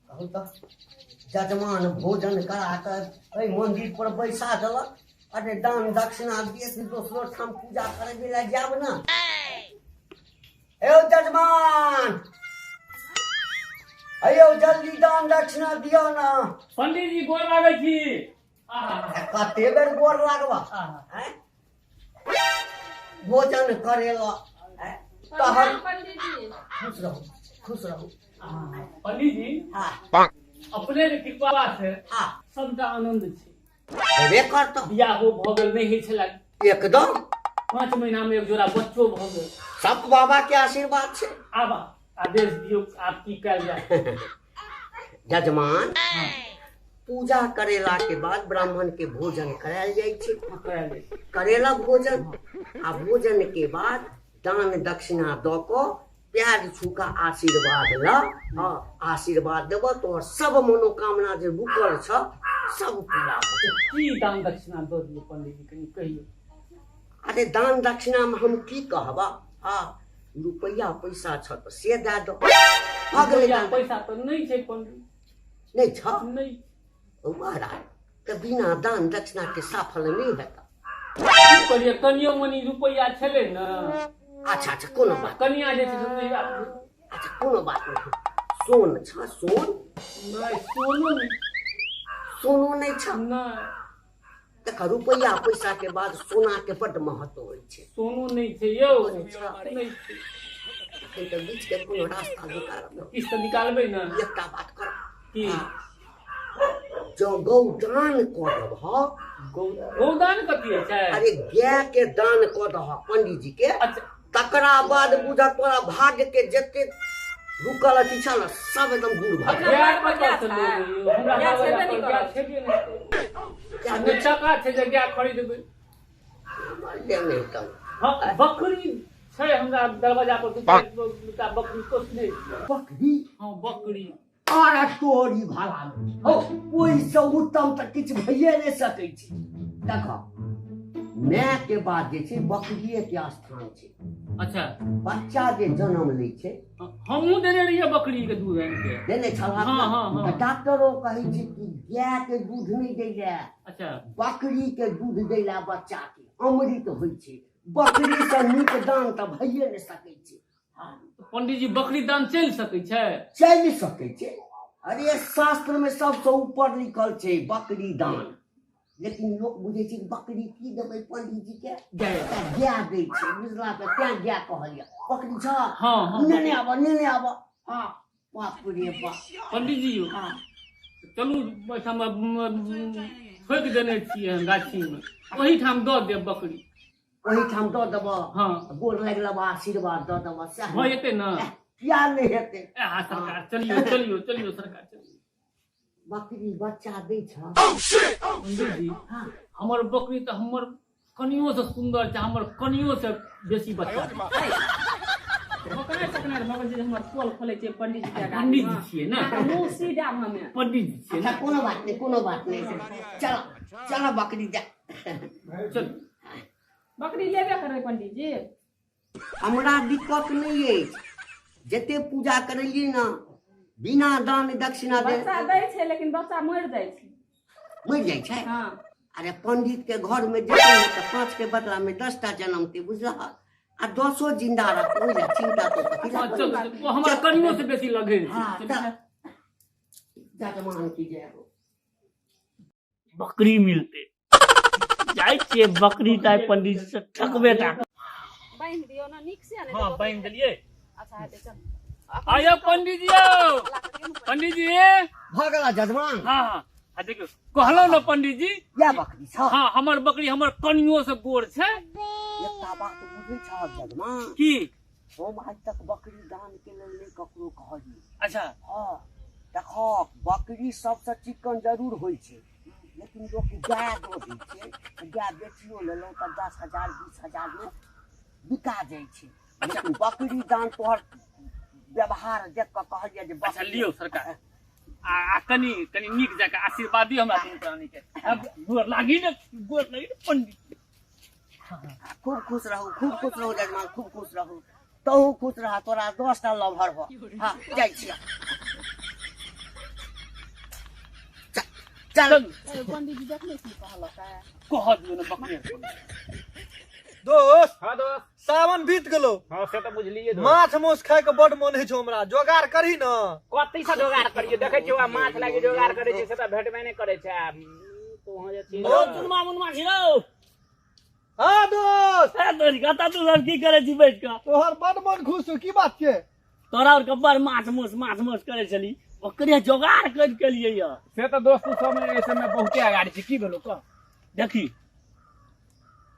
जजमान भोजन कराकर मंदिर पर बैसा देलक। अरे दान दक्षिणा दिए दोसरो ठाम पूजा करे ला जाब ना। ए जजमान, अयो जल्दी दान दक्षिणा दियो ना। पंडित जी गोर लागे छी। कते बेर गोर लागबा? भोजन करेला तहन पंडित जी खुश रहो, खुश रहो। पंडित जी हाँ अपने के कृपा से हाँ सबटा आनंद छै। हेबे करतो। बियाहो भ गेल नहीं होइ छला एकदम 5 महीना में एक जोड़ा बच्चो भ गेल। सब बाबा के आशीर्वाद से। आब आदेश दियो आप की कल जाए। जजमान पूजा करेला के बाद ब्राह्मण के भोजन करायल जाय छै। करेला भोजन आ भोजन के बाद दान दक्षिणा दो को प्यार छूका आशीर्वाद ल। हाँ आशीर्वाद देव तो सब मनोकामना जो रुकल छ सब पूरा हो। की दान दक्षिणा दो दियो पंडित जी कनी कहियो। अरे दान दक्षिणा में हम की कहबा? हाँ रुपया पैसा छ तो से दे दो। पैसा तो नहीं छै पंडित। नहीं छ? नहीं महाराज तो बिना दान दक्षिणा के सफल नहीं हेता। करिए कनियो मनी रुपया छले ना। अच्छा अच्छा कोनो बात कनिया जे छै रुपया। अच्छा कोनो बात नहीं। सोन छ? सोन नहीं सोनो नहीं। सोनो नहीं छ? नहीं देख रुपया पैसा के बाद सोना के बड़ महत्व होय छै। सोनो नहीं छै यौ। नहीं छै एखन तो बीच के कोनो रास्ता निकाल। किस तो निकालबे ना। एकटा बात कर की जो गौदान कर दह। गौदान कथी छै? अरे गाय के दान कर दह पंडित जी के। अच्छा तकरा बाद बुझा तोरा भाग्य के जते रुकल अथी छ न सब एकदम दूर भाग। यार पता चलो हमरा बाबा पर क्या छेबे नहीं। अन्य चका छै जे क्या खरीदबे। ले नहीं तो हां बकरी छै हमरा दरवाजा पर दूटा बकरी कोसने। बकरी? हां बकरी। अरे तोरी भला हो ओइ से उत्तम त किछ भइए नहीं सकै छै। देखो माय के बाद जे छै बकरिए के स्थान छै। अच्छा बच्चा जे जन्म लै छै हमहू देने रहिए बकरी के दूध आनि के। देने छला। हाँ, हाँ, हाँ। डॉक्टरो कहै छै कि गाय के दूध नहीं दै ले। अच्छा बकरी के दूध दै ले बच्चा के अमृत होय छै। बकरी से नीक दान त भइए नहीं सकै छै। पंडित जी बकरी दान चल सकै छै? चल सकै छै। अरे शास्त्र में सबसे ऊपर लिखल छै बकरी दान। लेकिन लोग बुझे छै बकरी की देबै पंडित जी के? गाय दै छै बुझला पे त्या गाय कहलिया। बकरी छ? हाँ हाँ नेने आब। हाँ बाप रे बाप। पंडित जी हाँ चलू हम ठोक देने छियै गाछी में वही ठाम दऽ देब बकरी। वही ठाम दऽ देब। हाँ गोर लागि लेब आशीर्वाद दऽ देब। हो जेतै ना? किया नहीं हेतै? सरकार चलियो चलियो चलियो सरकार चलियो। बकरी बच्चा दै छ? पंडित जी हाँ हमर बकरी तो हमर कनियो से सुंदर छै। हमर कनियो से बेसी बच्चा छै। ओकरे सकना भगवान जी हमर पोल खोले छै पंडित जी के गाड़ी। पंडित जी छियै ना। मुंह सीधा हमें पंडित जी छियै अच्छा ना। कोनो बात नहीं, कोनो बात नहीं। चलो चलो बकरी दे। चल बकरी लेबे करे पंडित जी। हमरा दिक्कत नहीं है। जते पूजा करलिए ना बिना दान दक्षिणा दे बच्चा दै छै लेकिन बच्चा मर जाइ छै। मर जाय छै। हां अरे पंडित के घर में जेते तो 5 के बदला में 10 टा जन्मते बुझला। आ 10 जिंदा रहते ओइला चिंता तो कथी ला? चल वो हमरा कनियो से बेसी लगे हाँ छै। जजमान की जय हो। बकरी मिलते जाय छियै बकरी टाइप पंडित से ठकबे टा। बांध दियो ना नीक से ने। हां बांध देलिए। अच्छा हेतै चल। आयो पंडित जी आओ। पंडित जी भगला जजमान। हां हां देखियो कहलो ना पंडित जी। या बकरी छ? हां हमर बकरी हमर कनियो से गोर छै। एकटा बात बुझै छ जजमान की हम आज तक बकरी दान के लेल नहीं ककरो कहली। अच्छा हाँ देखो बकरी सबसे चिकन जरूर होय छै लेकिन लोग गाय दो दै छै। गाय बेचियो लेलौं त 10,000 20,000 में बिका जाय छै। लेकिन बकरी दान तोहर व्यवहार देख के कहलिए जे अच्छा लियो सरकार आ कनी कनी नीक जका आशीर्वाद दियो हमरा दुनू प्राणी के। अब गोर लागी ने पंडित। खूब खुश रहू जजमान, खूब खुश रहू। तहू खुश रहा, तोरा 10 टा लभर हो। हाँ जाय छियै। चल पंडित जी देखले छी कहलक है कह दियो ना बकरिया दोस्त हां दोस्त सावन बीत गेलो हां से तो बुझलिए दोस्त माछ मौस खाय के बड मन है छौ हमरा जोगाड़ करही न कत्ती से जोगाड़ करिए देखे छियो माछ लागी जोगाड़ करे छै से त भेटबे नै करे छै तो हो जे छी ओ चुनमा मुनमा छिरो हां दोस्त ए तोरी कता तू सब की करे छी बैठ के तोहर बड मन खुश हो की बात छै तोरा और कब्बर माछ मौस करे छली ओकरे जोगाड़ कर के लिए या से तो दोस्त सब में ऐसे में बहुते आगाड़ी छी की भेलो क देखी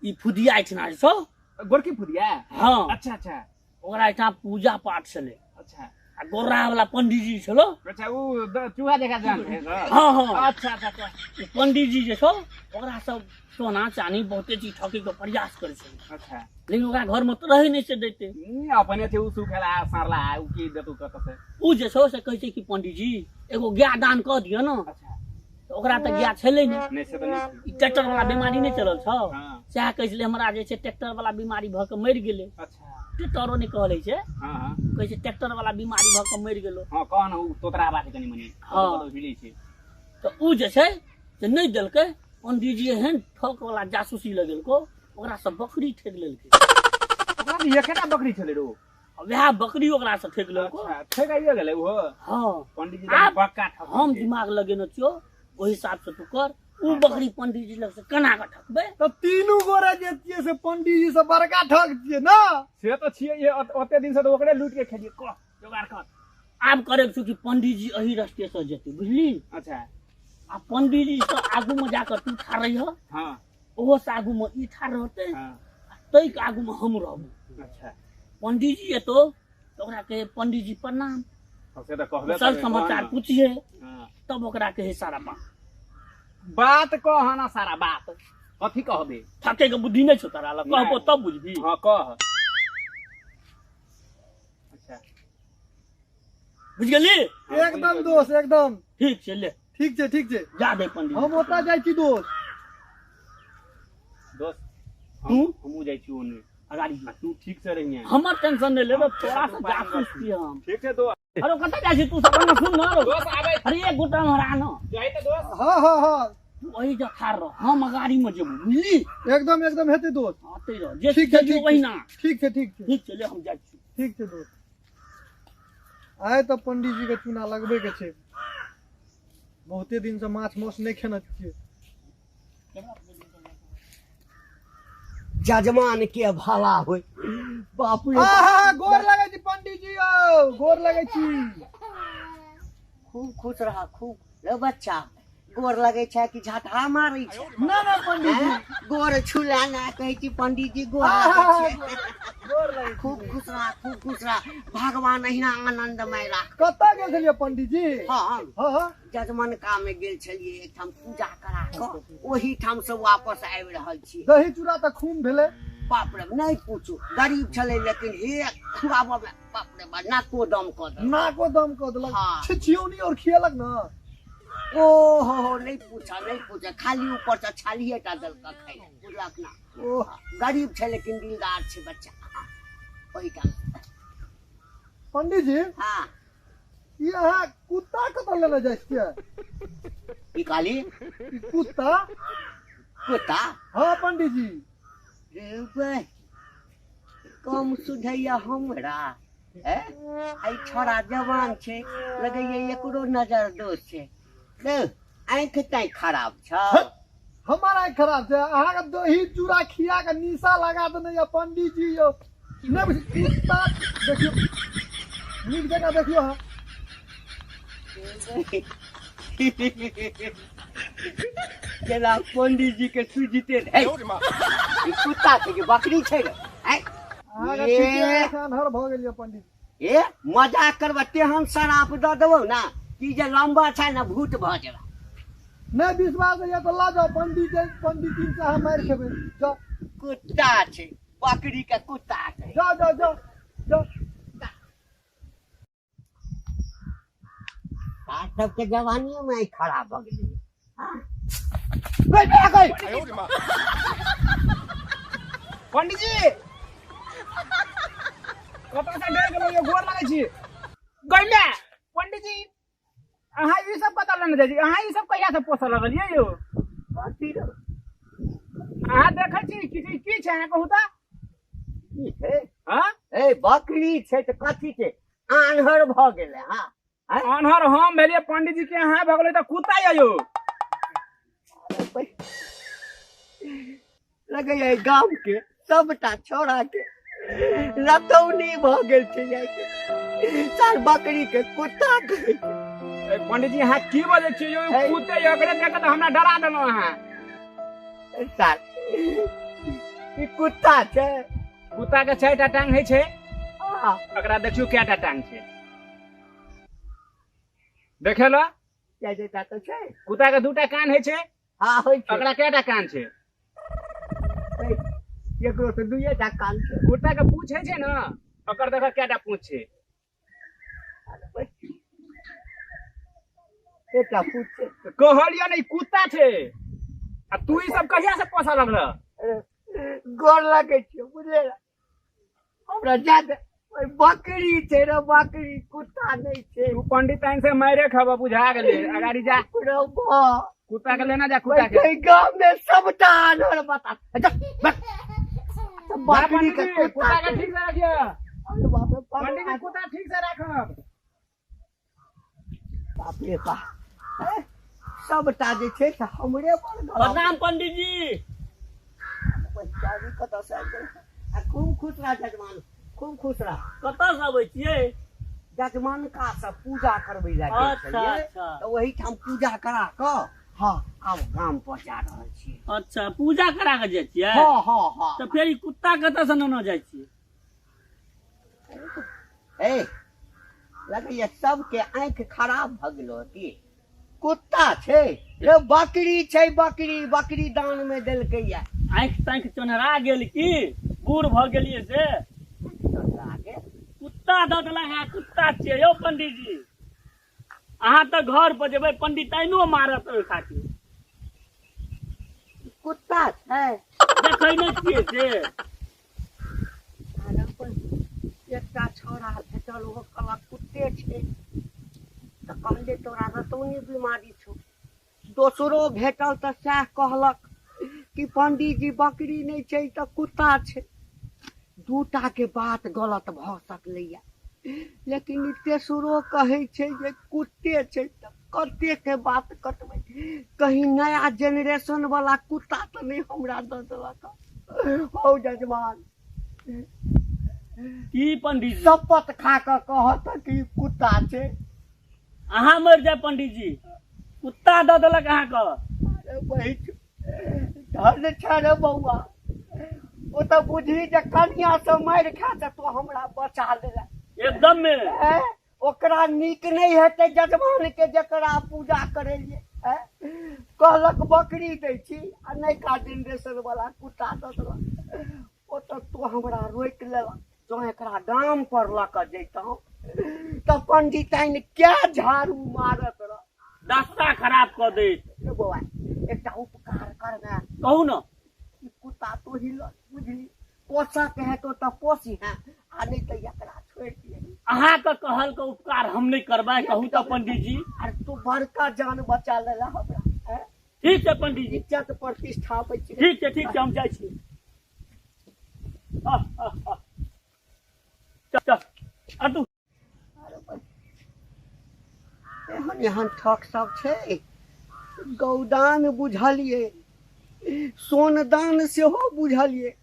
ई फुदिया छना सो गोरकी फुदिया हां अच्छा अच्छा ओकरा इटा पूजा पाठ छले अच्छा आ गोरा वाला पंडित जी छलो अच्छा उ चूहा देखा जान है हां हां अच्छा अच्छा पंडित जी जे छो ओकरा सब सोना चांदी बहुते चीज ठके के प्रयास करे छै अच्छा लेकिन ओकरा घर में तो रहे नहीं से देते अपने थे उ सुखेला सारला उ की देतु कत से उ जे छो से कहै छै कि पंडित जी एगो गाय दान क दियो न अच्छा तो ओकरा त गाय छले नहीं से त नहीं ट्रैक्टर वाला बीमारी नहीं चलल छ चाहे कहले हमरा जे छै ट्रैक्टर वाला बीमारी भ के मर गेले अच्छा ट्रैक्टरो नहीं कहले छै हां हां कहै छै ट्रैक्टर वाला बीमारी भ के मर गेलो हां कहन उ तोतरा बात कनी मनी हां हिली छै तो उ जे छै से नहीं देलकै पंडित जी एहन ठक वाला जासूसी लगेलको ओकरा सब बकरी ठेक लेलकै ओकरा भी एकेटा बकरी छले रो वह बकरी ओकरा से ठेक लेलको ठेकाइए गेलै वो हां पंडित जी पक्का ठक हम दिमाग लगेनो छियो ओहि हिसाब से तू कर उ बकरी पंडित जी लग से कना के ठकबे तो तीनू गोरे जे छिए से पंडित जी से बड़का ठक छिए ना से तो छिए ये ओते दिन से तो ओकरे लूट के खेलिए क जोगाड़ कर आब करे छु कि पंडित जी अही रास्ते से जेते बुझली अच्छा आ पंडित जी से आगू में जाकर तू ठाड़ रही हो हां ओहो से आगू में ई ठाड़ रहते हां तई के आगू में हम रहबो अच्छा पंडित जी एतो तो ओकरा के पंडित जी प्रणाम से तो कहबे सब समाचार पूछिए हां तब ओकरा के सारा बात कह ना सारा बात कथी कहबे ठके के बुद्धि नहीं छ तोरा ल कहबो तब बुझबी हां कह अच्छा बुझ गेली एकदम दोस्त एकदम ठीक छै ले ठीक छै जा दे पंडित हम ओता जाय छी दोस्त तू हमू जाय छी ओने अगाड़ी तू ठीक से रहिए हमर टेंशन नहीं लेबे तोरा से जासूस छी हम ठीक है दोस्त अरे कत जाय छी तू सब ना सुन ना दोस्त आबे अरे एक गुटा हरा न जाय त दोस्त हां तू वही जा खार रह हम अगाड़ी में जेबू बुझली एकदम हेते दोस्त आते रह जे ठीक है वही ना ठीक छै चले हम जाय छी ठीक छै दोस्त आए तो पंडित जी के चूना लगबे के छै बहुते दिन से माछ मौस नहीं खेना छिए जजमान के भला होय बाप रे गोर लगे छी पंडित जी ओ गोर लगे छी खूब खुश रहा खूब रे बच्चा गोर लगे छै कि झटहा मारै छै ना पंडित जी गोर छुला ना कहै छी पंडित जी गोर लगे छै गोर लगे खूब खुश रहा भगवान अहिना आनंदमय राख कत्ता गेल छलिए पंडित जी हां जजमनका में गेल छलिए एकठाम पूजा करा के ओही ठाम से वापस आबि रहल छी दही चूड़ा त खून भेले बाप रे नहीं पूछू गरीब छले लेकिन एक खुआबा में बाप रे बा नाको दम क देलक छिछियोनी और खियलक ना ओ हो नहीं पूछा खाली ऊपर से छालिए टा दल का खाई बुझलक ना ओ गरीब छे लेकिन दिलदार छे बच्चा ओही का पंडित जी हां यहाँ कुत्ता कत लेने जाय छिए ई काली कुत्ता हां पंडित जी रे भाई कम सुधैया हमरा आई छोरा जवान छे लगैया एकरो नजर दोष छे दे आंख तै खराब छ हमर आंख खराब छे अहा के दही चूड़ा खिया के निशा लगा देने या पंडित जी यो ने कुत्ता देखियो नीक जगह देखियो हां केला पंडित जी के सुजीते है ई कुत्ता छे कि बकरी छे रे आगे हर भ गेलिए पंडित ए मजाक करबा तेहन शराप द देबो ना कि जे लंबा छै ना भूत भ जेबा नहीं विश्वास है तो ला जाओ पंडित जी से हम मार खेबे जाओ कुत्ता छे बकरी के कुत्ता छे जाओ सब के जवानी में खराब हो गेली हां पंडित जी कत से डर गेलो ये गोर लागे छी गइले पंडित जी अहा ई सब पता लेने जाई अहाँ ई सब कहिया से पोसऽ लगलियै यौ कथी रे? अहाँ देखै छी की छै अहाँ कहू तऽ की छै? हाँ ए बकरी छै तऽ कथी छै? आन्हर भऽ गेलै हाँ। अनहर हम भेलियै पंडित जी के अहाँ भऽ गेलै तऽ कुत्ता यौ लगैया गाम के सबटा छोड़ा के लतौनी भऽ गेल छै जाय के साल बकरी के कुत्ता कहै छै। पंडित जी अहाँ की बजै छियै यौ कुत्ते एकरे देख के तऽ हमरा डरा देलौ अहाँ साल ई कुत्ता छै। कुत्ता के 6टा टांग है छै हाँ, एकरा देखियो केटा टांग छै देखे लो क्या जेता तो छै। कुत्ता के 2टा कान है छै हाँ होइ छै। एकरा केटा कान छै एकरो तो दुइये टा कान छै। कुत्ता के पूंछ है छै ना ओकर देख केटा पूंछ छै एकटा पूछ छै। कहलियो नहीं कुत्ता छै आ तू ई सब कहिया से पोसऽ लगल गोर लगे छै बुझले हमरा जादे बकरी छै रे बकरी कुत्ता नहीं छै। तू पंडित ताइन से मारे खब बुझा गेले अगाड़ी जा कुत्ता के लेना जा कुत्ता के गांव में सबटा आनर बता बकरी के कुत्ता के ठीक से रखिए बाप रे पंडित जी कुत्ता ठीक से रखब बाप रे बाप सबटा जे छै से हमरे पर प्रणाम पंडित जी। पंचायत कतऽ से आबि गेल? आ खूब खुश रह जजमान, खूब खुश रह। कतऽ से अबै छियै? जजमान का सब पूजा करबै लए गेल अच्छा छलियै अच्छा तऽ वही ठाम पूजा करा कऽ हाँ आब गाम पहुँचा रहल छियै। अच्छा पूजा करा के जाइ छियै? हाँ हाँ हाँ। तऽ फेर ई कुत्ता कतऽ से नेने जाइ छियै? ए लगैया सबके आँखि खराब भऽ गेलो की? कुत्ता छै रे बकरी छै बकरी बकरी दान में देलकै या। आँखि ताँखि चोनहरा गेल की बूढ़ भऽ गेलियै से? कुत्ता दऽ देलक है कुत्ता छियै यौ पंडित जी। अहाँ तऽ घर पर जेबै पंडिताइनो मारत ओहि खातिर। कुत्ता छै देखै नहि छियै से? एकटा छौड़ा भेटल ओहो कहलक कुत्ते छै तऽ कहले तोरा रतौनी बीमारी छौ। दोसरो भेटल तऽ सएह कहलक कि पंडित जी बकरी नहीं छै तऽ कुत्ता छै। 2टा के बात गलत भऽ सकलैया लेकिन ई तेसरो कहै छै जे कुत्ते छै तऽ कते के बात कटबै? कहीं नया जेनरेशन वाला कुत्ता तऽ नहीं हमरा दऽ देलक हौ जजमान? की पंडित जी शपथ खा कऽ कहत कि कुत्ता छै। अहाँ मरि जाए पंडित जी कुत्ता दऽ देलक अहाँके। अरे बहिन धन छै रे बौआ ओ तऽ बुझी जे कनिया से मारि खा से तो हमरा बचा लेला एकदम में ओकरा नीक नहीं हेतै जजमान के जकरा पूजा करेलिए कहलक बकरी दै छी आ नयका जेनरेशन वाला कुत्ता दऽ देलक। ओ तऽ तो हमरा रोकि लेलक तो एकरा गाम पर लऽ कऽ जैतहुँ तऽ पंडिताइन क्या झाड़ू मारत रह दस्ता खराब कऽ देत। रे बौआ एकटा उपकार कर ना कहू ने। ई कुत्ता तो ही बुझली पोसक हेतौ तऽ पोसी है आ नहीं तो एकरा छोड़ि दिए। अहाँके कहल के उपकार हम नहीं करबै कहू तऽ पंडित जी। अरे तू बड़का जान बचा लेला हमरा। ठीक छै पंडित जी इज्जत प्रतिष्ठा पे ठीक छै हम जाइ छी। चल अतु एहन एहन ठक सब छै। गौदान बुझलिए सोनदान सेहो बुझलिए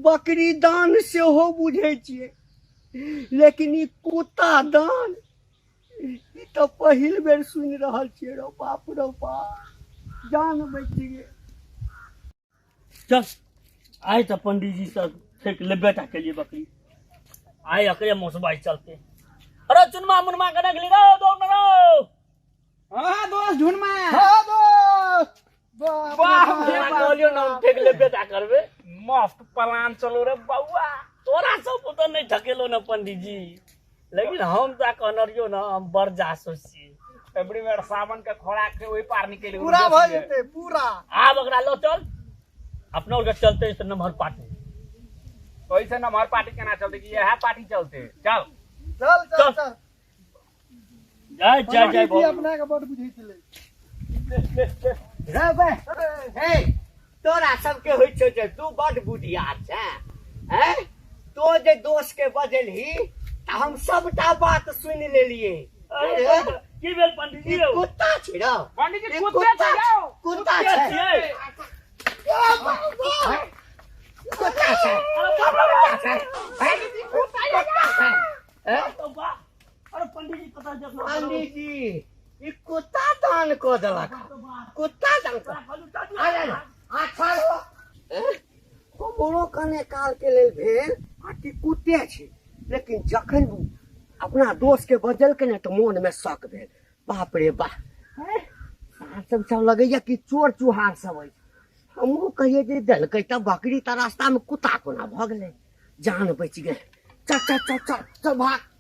बकरी दान सेहो बुझै छियै लेकिन ई कुत्ता दान ई तो पहिल बेर सुनि रहल छियै रो बाप रो बाप जान बच गे। चल आइ तऽ पंडित जी सब फेंक लेबे टा केलिए बकरी आइ एकरे मोसबाई चलते। अरे चुनमा मुनमा के रख ली रो दौड़ रो। हां दोस्त ढूंढमा हाँ दोस्त वाह कहलियो ना फेंक लेबे टा करबे। मस्त प्लान चलो रे बउआ तोरा सब तो नहीं ढकेलो ना पंडित जी लेकिन हम जा कहनरियो ना हम बड़ जासूस छी। एवरी बेर सावन के खोराक के ओही पार निकल पूरा भऽ जेतै पूरा। आब ओकरा लो चल अपना और के चलते इस नंबर पार्टी ओइसे ना हमार पार्टी केना चलते कि यह पार्टी चलते चल चल चल चल जय जय जय पंडित जी अपना के बड़ बुझै छलै रे बे हे तोरा सबके होइ छौ जे तू बड़ बुधियार छै हैं तो जे दोस्त के बजलही त हम सबटा बात सुनि लेलिए की भेल पंडित जी यौ कुत्ता छै रे पंडित जी कुत्ते छै यौ कुत्ता छै छियै कुत्ता छै अरे पंडित जी पता जब पंडित जी ई कुत्ता दान कऽ देलक कुत्ता दान अरे अच्छा हमरो कने काल के लेल भेल आ कि कुत्ते छै लेकिन जखन अपना दोस्त के बजलकै ने तऽ मोन में शक भेल बाप रे बाप सब लगैया कि चोर चुहार सब अछि हमहूँ कहिए जे देलकै तऽ बकरी तऽ रास्ता में कुत्ता कोना भऽ गेलै जान बचि गेल चल चल चल चल चल भाग